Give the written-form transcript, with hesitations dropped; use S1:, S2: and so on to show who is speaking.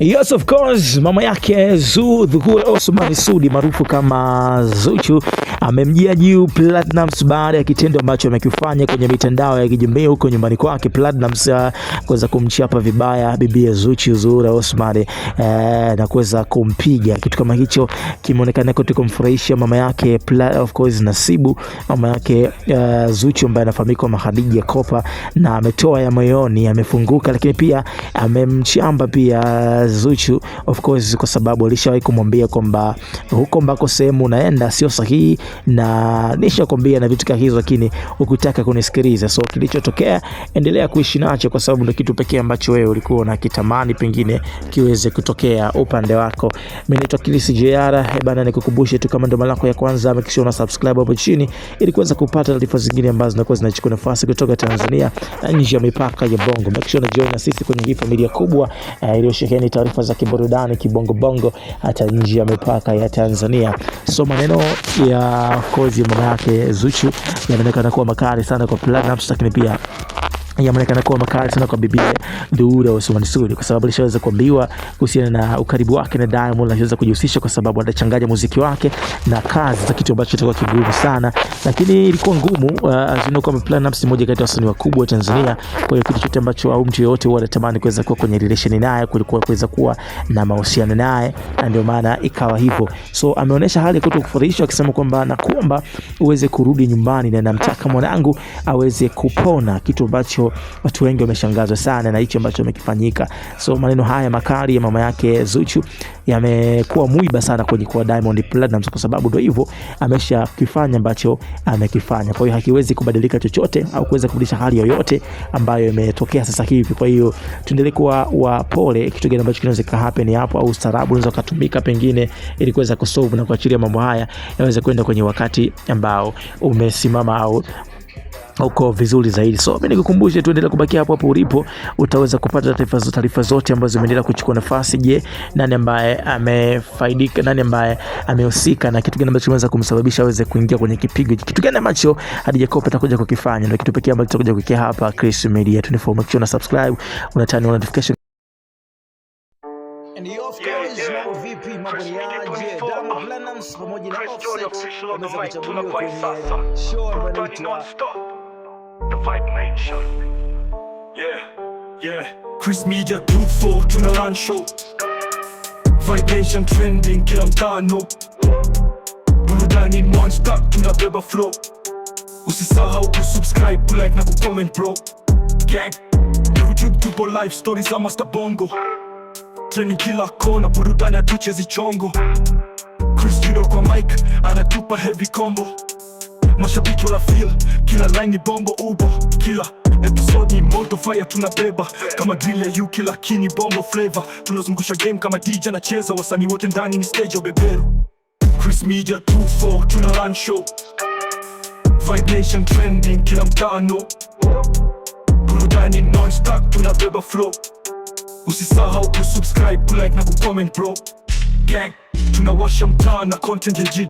S1: Yes, of course, mama yake Zuhura Osman Sudi maarufu kama Zuchu amemjia juu Platnumz baada ya kitendo ambacho amekifanya kwenye mitandao ya kijamii huko nyumbani kwake. Platnumz kuweza kumchapa vibaya bibi Zuchu Zuhura Osman na kuweza kumpiga. Kitu kama hicho kimeonekana kumfurahisha mama yake of course Nasibu, mama yake Zuchu ambaye anafahamika kama Khadija Kopa, na ametoa ya moyoni, amefunguka, lakini pia amemchamba pia Zuchu of course kwa sababu alishawahi kumwambia kwamba huko mbako sehemu unaenda sio sahihi na nishakwambia na vitu kama hizo, lakini ukitaka kunisikiliza. So kilichotokea endelea kuishi nacho kwa sababu ndio kitu pekee ambacho wewe ulikuwa unakitamani pengine kiweze kutokea upande wako. Mimi ni Kilisi JR, bana, nikukumbushe tu kama ndo mara yako ya kwanza hakikisha una subscribe hapo chini ili kuweza kupata taarifa zingine ambazo zinakuwa zinachukua nafasi kutoka Tanzania na nje ya mipaka ya Bongo. Make sure unajoin na sisi kwenye hii familia kubwa iliyosheheni taarifa za kiburudani kibongo bongo hata nje ya mipaka ya Tanzania. So maneno ya kozi mama yake Zuchu yanaonekana kuwa makali sana kwa Platnumz, lakini pia yaonekana kuwa makali sana kwa bibi Zuhura Osman Sudi kwa sababu alishaweza kuambiwa kuhusiana na ukaribu wake na Diamond, anaweza kujihusisha kwa sababu anachanganya muziki wake na kazi za kitu ambacho kitakuwa kigumu sana, lakini ilikuwa ngumu. Azino kama Platnumz mmoja kati ya wasanii wakubwa wa Tanzania, kwa hiyo kitu chote ambacho au mtu yote huwa anatamani kuweza kuwa kwenye relation naye, kulikuwa kuweza kuwa na mahusiano naye, na ndio maana ikawa hivyo. So ameonyesha hali ya kutokufurahisha akisema kwamba nakuomba uweze kurudi nyumbani na namtaka mwanangu aweze kupona, kitu ambacho watu wengi wameshangazwa sana na hicho ambacho amekifanyika. So maneno haya makali ya mama yake Zuchu yamekuwa muiba sana kwenye kwa Diamond Platnumz kwa sababu ndio hivyo ameshakifanya ambacho amekifanya. Kwa hiyo hakiwezi kubadilika chochote au kuweza kubadilisha hali yoyote ambayo imetokea sasa hivi. Kwa hiyo tuendelee kuwa wapole, kitu gani ambacho kinaweza happen hapo au ustaarabu unaweza kutumika pengine ili kuweza kusolve na kuachilia mambo haya yaweze kwenda kwenye wakati ambao umesimama au uko vizuri zaidi. So mimi nikukumbushe tuendelee kubaki hapo hapo ulipo, utaweza kupata taarifa zote ambazo zimeendelea kuchukua nafasi. Je, nani ambaye amefaidika, nani ambaye amehusika na kitu gani ambacho kimeweza kumsababisha aweze kuingia kwenye kipigo, kitu gani ambacho Khadija Kopa atakuja kukifanya, ndio kitu pekee ambacho tutakuja kukia hapa Chris Media 24. Make sure una subscribe, una turn on notification. And of course mambo vipi, mambo ni aje? Diamond Platnumz pamoja na Offset wameweza kuchaguliwa kwenye show ambayo inaitwa The Vibe Nation.
S2: Yeah. Chris Media 24 tuna run show. Vibe Nation trending kila mtano. Burudani non-stop tunabeba flow. Usisahau kusubscribe, kulike na kucomment bro. Gang YouTube tupo live stories za Master Bongo. Trending kila kona, burudani hatuchezi chongo. Chris Judo kwa mic anatupa heavy combo. Mashabiki wana feel, kila line ni bombo ubo. Kila episode ni moto fire tunabeba. Kama drill ya kila kini bombo flavor. Tunazungusha game kama DJ anacheza, wasanii wote ndani ni stage ya beberu. Chris Media 24 tuna run show. Vibe Nation trending kila mtano. Burudani non-stop tunabeba flow. Usisahau kusubscribe, kulike na kucomment bro. Gang tunawasha mtaa na content legit.